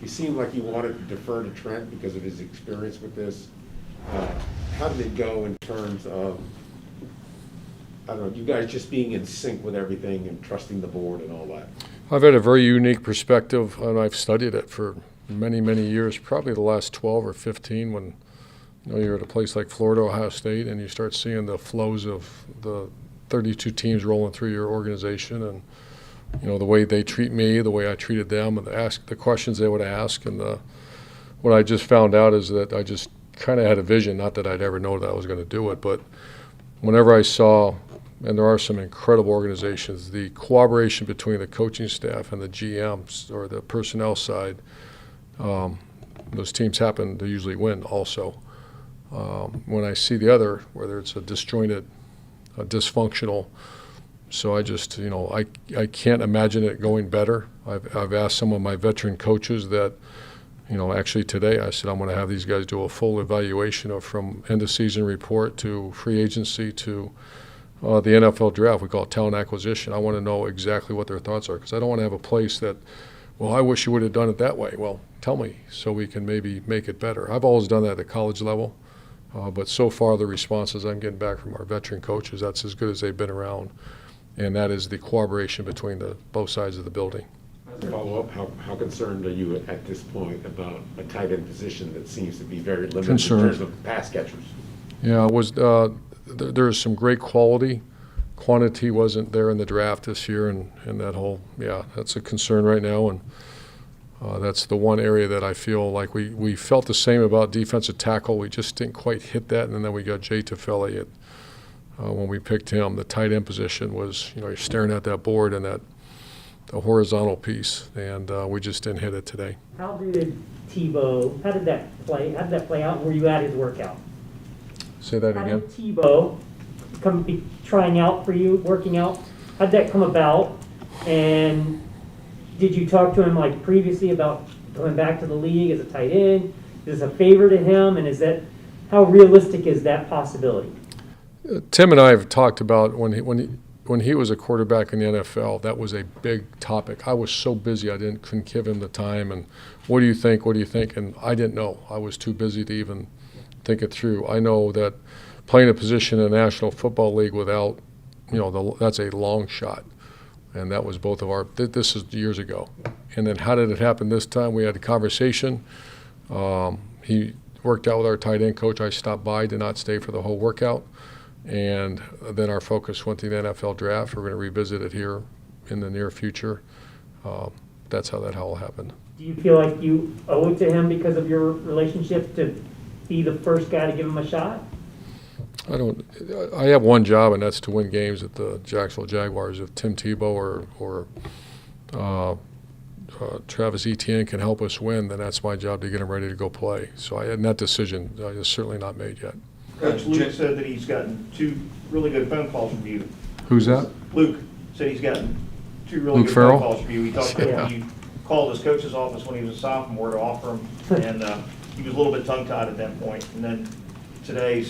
he seemed like he wanted to defer to Trent because of his experience with this. How did it go in terms of, I don't know, you guys just being in sync with everything and trusting the board and all that? I've had a very unique perspective, and I've studied it for many, many years, probably the last 12 or 15 when you're at a place like Florida, Ohio State, and you start seeing the flows of the 32 teams rolling through your organization and the way they treat me, the way I treated them, and the questions they would ask. And what I just found out is that I just kind of had a vision, not that I'd ever know that I was going to do it, but whenever I saw, and there are some incredible organizations, the cooperation between the coaching staff and the GMs or the personnel side, those teams happen to usually win also. When I see the other, whether it's a disjointed, dysfunctional, so I just, I can't imagine it going better. I've asked some of my veteran coaches that, actually today I said I'm going to have these guys do a full evaluation of from end of season report to free agency to the NFL draft. We call it talent acquisition. I want to know exactly what their thoughts are because I don't want to have a place that, well, I wish you would have done it that way. Well, tell me so we can maybe make it better. I've always done that at the college level, but so far the responses I'm getting back from our veteran coaches, that's as good as they've been around, and that is the cooperation between both sides of the building. As a follow-up, how concerned are you at this point about a tight end position that seems to be very limited in terms of pass catchers? Yeah, there's some great quality. Quantity wasn't there in the draft this year, and that whole, that's a concern right now. And that's the one area that I feel like we felt the same about defensive tackle. We just didn't quite hit that, and then we got Jay Tufele when we picked him. The tight end position was, you're staring at that board and the horizontal piece, and we just didn't hit it today. How did that play out? Were you at his workout? Say that again. How did Tebow come be trying out for you, working out? How did that come about? And did you talk to him previously about going back to the league as a tight end? Is this a favor to him? And how realistic is that possibility? Tim and I have talked about when he was a quarterback in the NFL, that was a big topic. I was so busy I couldn't give him the time. And what do you think? What do you think? And I didn't know. I was too busy to even think it through. I know that playing a position in the National Football League without, that's a long shot. And that was both of our, this is years ago. And then how did it happen this time? We had a conversation. He worked out with our tight end coach. I stopped by, did not stay for the whole workout. And then our focus went to the NFL draft. We're going to revisit it here in the near future. That's how that all happened. Do you feel like you owe it to him because of your relationship to be the first guy to give him a shot? I have one job, and that's to win games at the Jacksonville Jaguars. If Tim Tebow or Travis Etienne can help us win, then that's my job to get him ready to go play. So that decision is certainly not made yet. Coach Luke said that he's gotten 2 really good phone calls from you. Who's that? Luke said he's gotten 2 really good Farrell? phone calls from you. He talked about when you called his coach's office when he was a sophomore to offer him, and he was a little bit tongue-tied at that point. And then today,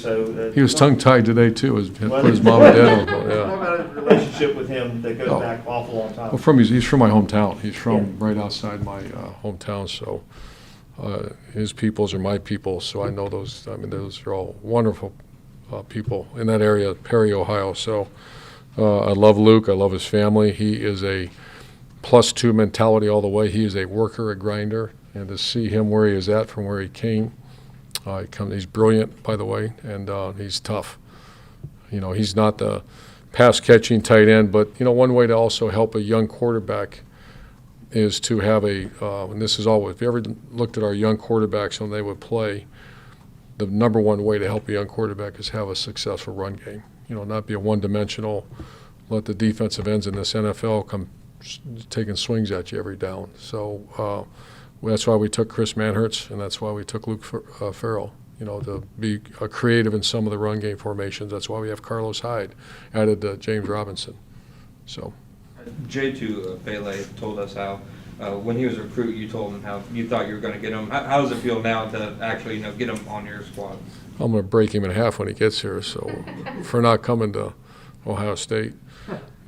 he was tongue-tied today too. Put his mom and dad on. Talk about his relationship with him that goes back awful long time. Well, he's from my hometown. He's from right outside my hometown, so his peoples are my people. So I know those. I mean, those are all wonderful people in that area, Perry, Ohio. So I love Luke. I love his family. He is a +2 mentality all the way. He is a worker, a grinder, and to see him where he is at from where he came. He's brilliant, by the way, and he's tough. He's not the pass-catching tight end, but, one way to also help a young quarterback is to have and this is always, if you ever looked at our young quarterbacks when they would play, the number one way to help a young quarterback is have a successful run game. Not be a one-dimensional, let the defensive ends in this NFL come taking swings at you every down. So that's why we took Chris Manhertz, and that's why we took Luke Farrell, to be creative in some of the run game formations. That's why we have Carlos Hyde added to James Robinson. So, Jay Tufele told us how when he was a recruit, you told him how you thought you were going to get him. How does it feel now to actually get him on your squad? I'm going to break him in half when he gets here. So for not coming to Ohio State.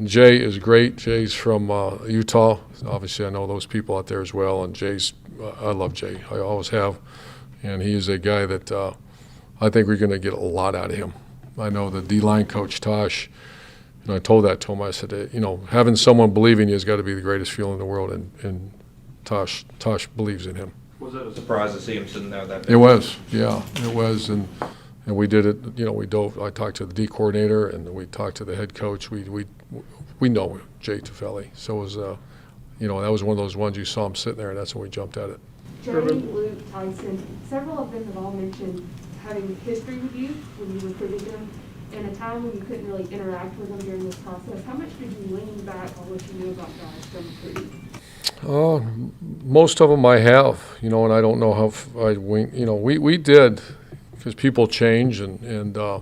Jay is great. Jay's from Utah. Obviously, I know those people out there as well. And I love Jay. I always have. And he is a guy that I think we're going to get a lot out of him. I know the D-line coach, Tosh, and I told that to him. I said, having someone believe in you has got to be the greatest feeling in the world. And Tosh believes in him. Was it a surprise to see him sitting there that day? It was, yeah, it was. And we did it, we dove. I talked to the D coordinator and we talked to the head coach. We know Jay Tufele. So it was, that was one of those ones you saw him sitting there, and that's when we jumped at it. Jerry, Luke, Tyson, several of them have all mentioned having history with you when you recruited them, and a time when you couldn't really interact with them during this process. How much did you lean back on what you knew about guys from recruiting? Most of them I have, and I don't know how I wing. We did, because people change, and I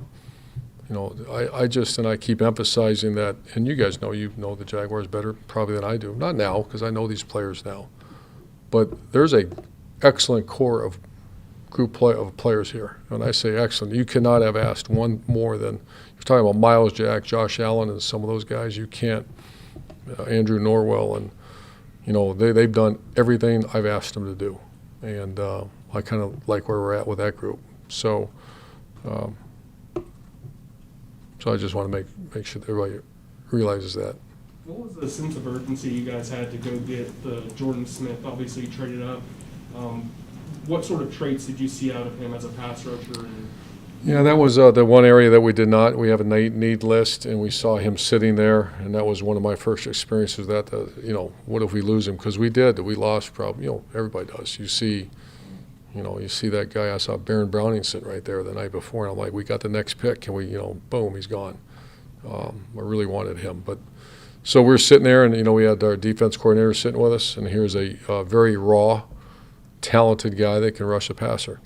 keep emphasizing that, and you guys know, the Jaguars better probably than I do. Not now, because I know these players now, but there's a excellent core of of players here. When I say excellent, you cannot have asked one more than, you're talking about Miles Jack, Josh Allen, and some of those guys. You can't, Andrew Norwell, and they've done everything I've asked them to do, and I kind of like where we're at with that group. So I just want to make sure that everybody realizes that. What was the sense of urgency you guys had to go get the Jordan Smith? Obviously, you traded up. What sort of traits did you see out of him as a pass rusher? Yeah, that was the one area that we did not. We have a need list, and we saw him sitting there, and that was one of my first experiences. What if we lose him? Because we did. We lost probably. Everybody does. You see that guy. I saw Baron Browning sitting right there the night before, and I'm like, we got the next pick. Can we? Boom, he's gone. I really wanted him, but so we're sitting there, and we had our defense coordinator sitting with us, and here's a very raw, talented guy that can rush a passer.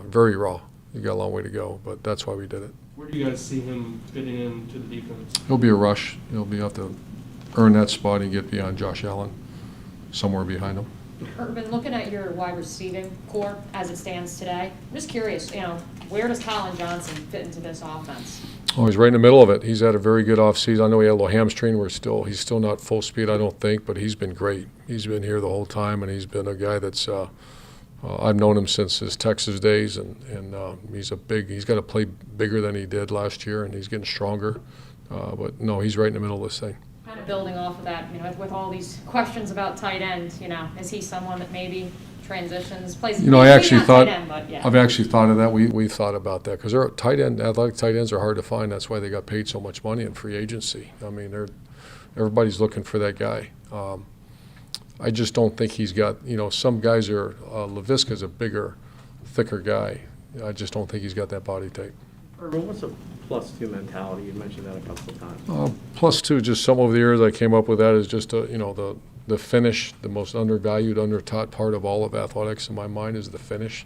Very raw. You got a long way to go, but that's why we did it. Where do you guys see him fitting into the defense? He'll be a rush. He'll have to earn that spot and get beyond Josh Allen, somewhere behind him. Urban, looking at your wide receiving core as it stands today, I'm just curious, where does Colin Johnson fit into this offense? Oh, he's right in the middle of it. He's had a very good offseason. I know he had a little hamstring. He's still not full speed, I don't think, but he's been great. He's been here the whole time, and he's been a guy that's I've known him since his Texas days, and he's got to play bigger than he did last year, and he's getting stronger. But no, he's right in the middle of this thing. Kind of building off of that, with all these questions about tight end, is he someone that maybe transitions, plays? I actually thought, tight end, but yeah. I've actually thought of that. We've thought about that because athletic tight ends are hard to find. That's why they got paid so much money in free agency. I mean, everybody's looking for that guy. I just don't think he's got, some guys are, Laviska's a bigger, thicker guy. I just don't think he's got that body type. Urban, what's a +2 mentality? You mentioned that a couple of times. +2, just some over the years I came up with that is just, the finish, the most undervalued, undertaught part of all of athletics in my mind is the finish.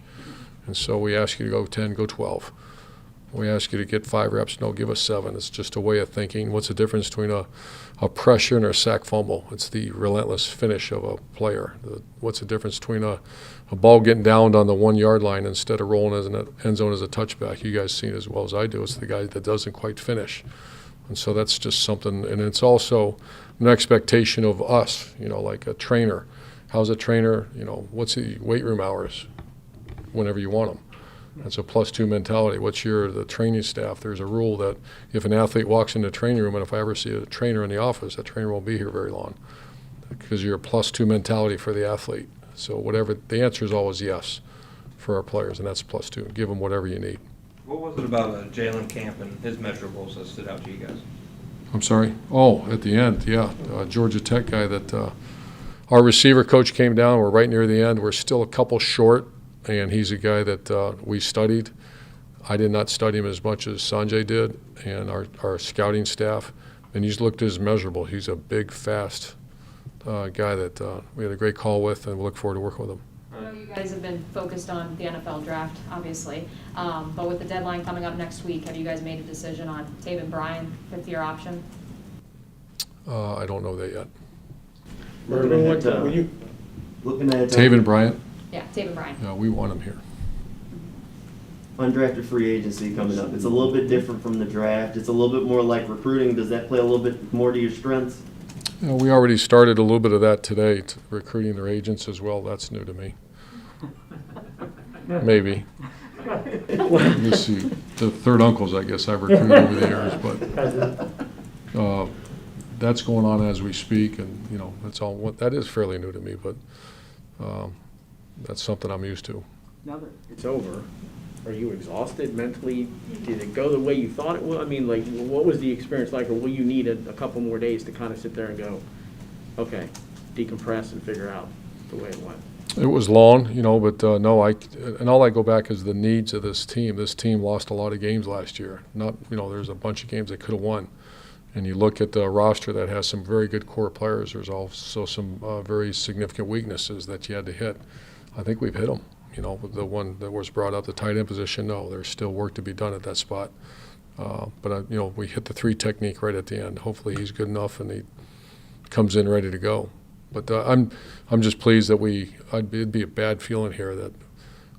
And so we ask you to go 10, go 12. We ask you to get 5 reps, no, give us 7. It's just a way of thinking. What's the difference between a pressure and a sack fumble? It's the relentless finish of a player. What's the difference between a ball getting downed on the 1-yard line instead of rolling as an end zone as a touchback? You guys see it as well as I do. It's the guy that doesn't quite finish. And so that's just something, and it's also an expectation of us, like a trainer. How's a trainer, what's the weight room hours whenever you want them? That's a +2 mentality. What's the training staff? There's a rule that if an athlete walks in the training room, and if I ever see a trainer in the office, that trainer won't be here very long because you're a +2 mentality for the athlete. So whatever, the answer is always yes for our players, and that's +2. Give them whatever you need. What was it about Jalen Camp and his measurables that stood out to you guys? I'm sorry? Oh, at the end, yeah. Georgia Tech guy that our receiver coach came down. We're right near the end. We're still a couple short. And he's a guy that we studied. I did not study him as much as Sanjay did and our scouting staff. And he's looked at his measurable. He's a big, fast guy that we had a great call with, and we look forward to working with him. I know you guys have been focused on the NFL draft, obviously, but with the deadline coming up next week, have you guys made a decision on Taven Bryan, 5th-year option? I don't know that yet. Looking at Taven Bryant? Yeah, Taven Bryan. We want him here. undrafted free agency coming up. It's a little bit different from the draft. It's a little bit more like recruiting. Does that play a little bit more to your strengths? You know, we already started a little bit of that today, recruiting their agents as well. That's new to me. Maybe. Let me see. The third uncles, I guess, I've recruited over the years, but that's going on as we speak, and you know, that is fairly new to me, but that's something I'm used to. Now that it's over, are you exhausted mentally? Did it go the way you thought it would? I mean, like, what was the experience like, or will you need a couple more days to kind of sit there and go, okay, decompress and figure out the way it went? It was long, you know, but no, and all I go back is the needs of this team. This team lost a lot of games last year. Not, you know, there's a bunch of games they could have won. And you look at the roster that has some very good core players. There's also some very significant weaknesses that you had to hit. I think we've hit them. You know, with the one that was brought up, the tight end position, no, there's still work to be done at that spot. But you know, we hit the 3 technique right at the end. Hopefully he's good enough and he comes in ready to go. But I'm just pleased that it'd be a bad feeling here that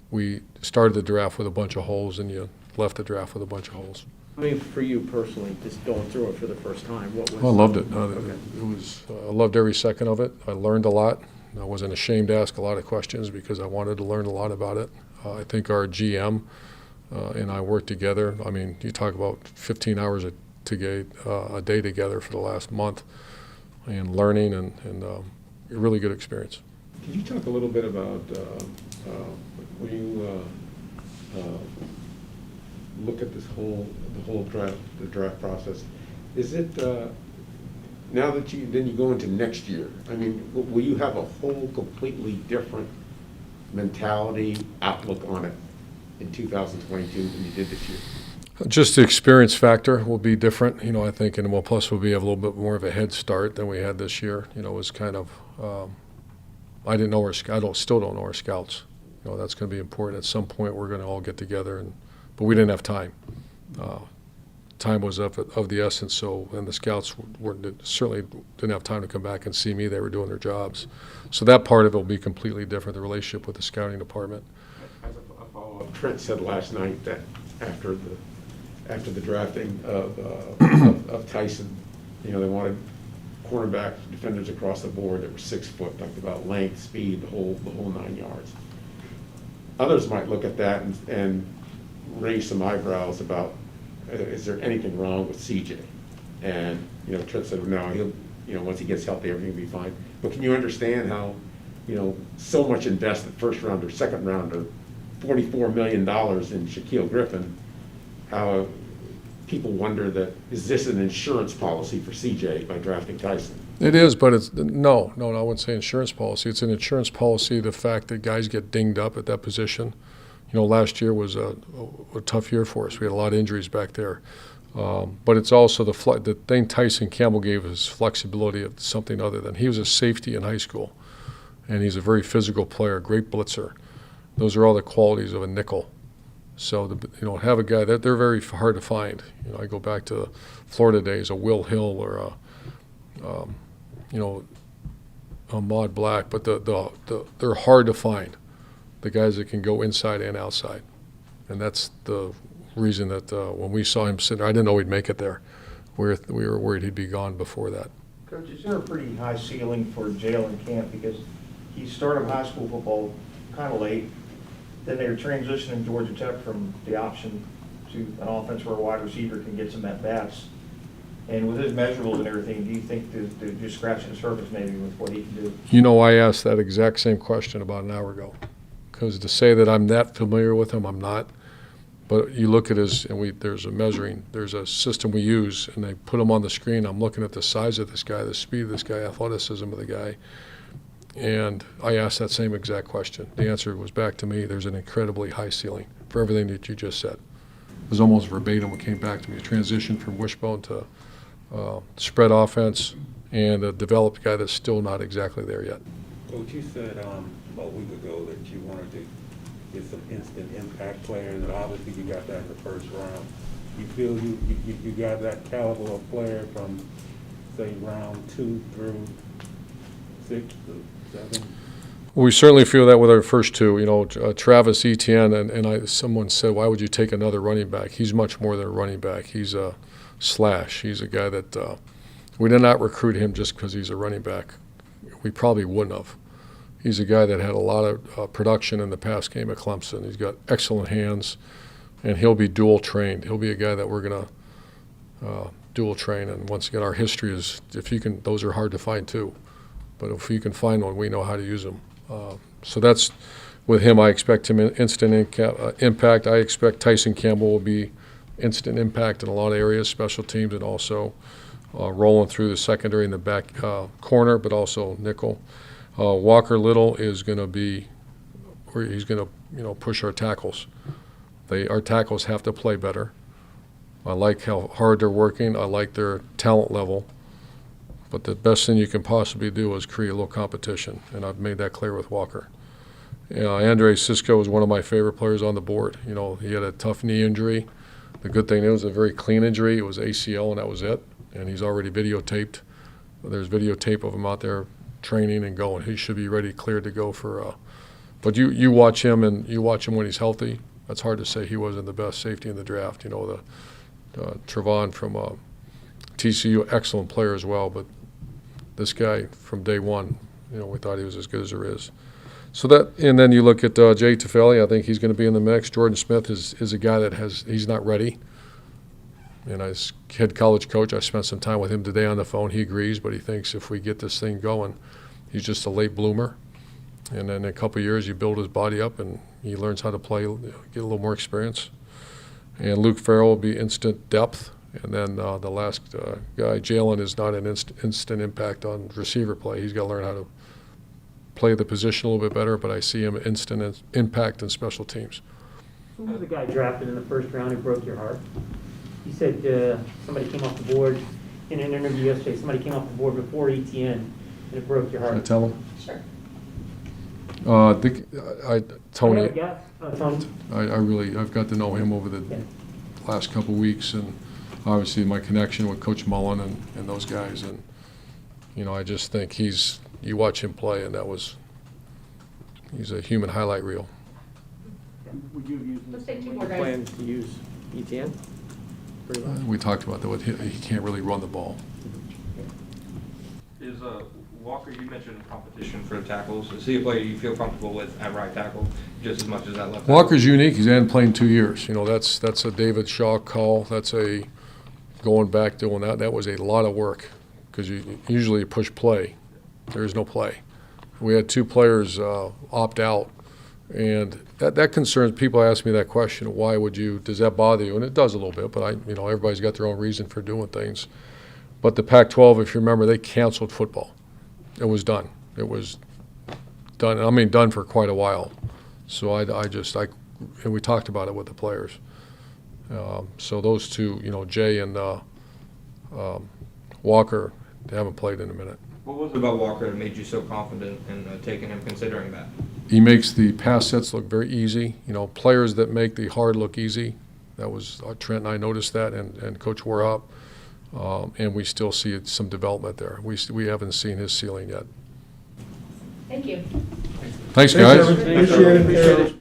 we started the draft with a bunch of holes and you left the draft with a bunch of holes. I mean, for you personally, just going through it for the first time, what was? I loved it. Okay. It was. I loved every second of it. I learned a lot. I wasn't ashamed to ask a lot of questions because I wanted to learn a lot about it. I think our GM and I worked together. I mean, you talk about 15 hours a day together for the last month, and learning and a really good experience. Can you talk a little bit about when you look at the whole draft process? Is it now that you go into next year? I mean, will you have a whole completely different mentality, outlook on it in 2022 than you did this year? Just the experience factor will be different, you know, I think, and well, plus we'll have a little bit more of a head start than we had this year. You know, it was kind of, I still don't know our scouts. You know, that's going to be important. At some point, we're going to all get together, but we didn't have time. Time was of the essence, and the scouts certainly didn't have time to come back and see me. They were doing their jobs. So that part of it will be completely different, the relationship with the scouting department. As a follow-up, Trent said last night that after the drafting of Tyson, you know, they wanted cornerback defenders across the board that were 6 foot, talked about length, speed, the whole 9 yards. Others might look at that and raise some eyebrows about, is there anything wrong with CJ? And, you know, Trent said, no, he'll, you know, once he gets healthy, everything will be fine. But can you understand how, you know, so much invested, first rounder, second rounder, $44 million in Shaquille Griffin, how people wonder that, is this an insurance policy for CJ by drafting Tyson? It is, but it's, no, I wouldn't say insurance policy. It's an insurance policy, the fact that guys get dinged up at that position. You know, last year was a tough year for us. We had a lot of injuries back there. But it's also the thing Tyson Campbell gave us flexibility of something other than, he was a safety in high school, and he's a very physical player, great blitzer. Those are all the qualities of a nickel. So, you know, have a guy that they're very hard to find. You know, I go back to the Florida days, a Will Hill or you know, a Maud Black, but they're hard to find. The guys that can go inside and outside. And that's the reason that when we saw him sitting there, I didn't know he'd make it there. We were worried he'd be gone before that. Coach, is there a pretty high ceiling for Jalen Camp? Because he started high school football kind of late. Then they were transitioning Georgia Tech from the option to an offense where a wide receiver can get some at-bats. And with his measurables and everything, do you think they're just scratching the surface maybe with what he can do? You know, I asked that exact same question about an hour ago. Because to say that I'm that familiar with him, I'm not. But you look at his, and there's a system we use, and they put him on the screen. I'm looking at the size of this guy, the speed of this guy, athleticism of the guy. And I asked that same exact question. The answer was back to me, there's an incredibly high ceiling for everything that you just said. It was almost verbatim what came back to me, a transition from wishbone to spread offense, and a developed guy that's still not exactly there yet. Coach, you said about a week ago that you wanted to get some instant impact players, and obviously you got that in the first round. You feel you got that caliber of player from, say, round 2 through 6 to 7? We certainly feel that with our first two, Travis Etienne, someone said, why would you take another running back? He's much more than a running back. He's a slash. He's a guy that we did not recruit him just because he's a running back. We probably wouldn't have. He's a guy that had a lot of production in the past game at Clemson. He's got excellent hands, and he'll be dual trained. He'll be a guy that we're going to dual train. And once again, our history is, those are hard to find too. But if you can find one, we know how to use them. So that's, with him, I expect him instant impact. I expect Tyson Campbell will be instant impact in a lot of areas, special teams, and also rolling through the secondary and the back corner, but also nickel. Walker Little is going to be, he's going to push our tackles. Our tackles have to play better. I like how hard they're working. I like their talent level. But the best thing you can possibly do is create a little competition, and I've made that clear with Walker. Andre Cisco is one of my favorite players on the board. He had a tough knee injury. The good thing, it was a very clean injury. It was ACL, and that was it. And he's already videotaped. There's videotape of him out there training and going. He should be ready, cleared to go for. But you watch him, and you watch him when he's healthy. That's hard to say he wasn't the best safety in the draft. The Trevon from TCU, excellent player as well, but this guy from day one, we thought he was as good as there is. So that, and then you look at Jay Tefeli. I think he's going to be in the mix. Jordan Smith is a guy that he's not ready. And as head college coach, I spent some time with him today on the phone. He agrees, but he thinks if we get this thing going, he's just a late bloomer. And then in a couple of years, you build his body up and he learns how to play, get a little more experience. And Luke Farrell will be instant depth. And then the last guy, Jalen, is not an instant impact on receiver play. He's got to learn how to play the position a little bit better, but I see him instant impact in special teams. Who was the guy drafted in the first round who broke your heart? You said somebody came off the board in an interview yesterday. Somebody came off the board before ETN, and it broke your heart. Can I tell him? Sure. Tony. Tony. I've got to know him over the last couple of weeks, and obviously my connection with Coach Mullen and those guys, and I just think you watch him play, and he's a human highlight reel. Would you use Let's take two more guys. plans to use ETN? Pretty much. We talked about that. He can't really run the ball. Is Walker, you mentioned competition for the tackles. Is he a player you feel comfortable with at right tackle just as much as that left tackle? Walker's unique. He's hadn't played in 2 years. That's a David Shaw call. That's a going back doing that. That was a lot of work because you usually push play. There is no play. We had two players opt out, and that concerns people. Ask me that question: why would you? Does that bother you? And it does a little bit, but everybody's got their own reason for doing things. But the Pac-12, if you remember, they canceled football. It was done. It was done. I mean, done for quite a while. So and we talked about it with the players. So those two, Jay and Walker, they haven't played in a minute. What was it about Walker that made you so confident in taking him, considering that? He makes the pass sets look very easy. Players that make the hard look easy. That was Trent and I noticed that, and Coach Warhop. And we still see some development there. We haven't seen his ceiling yet. Thank you. Thanks, guys. Appreciate it.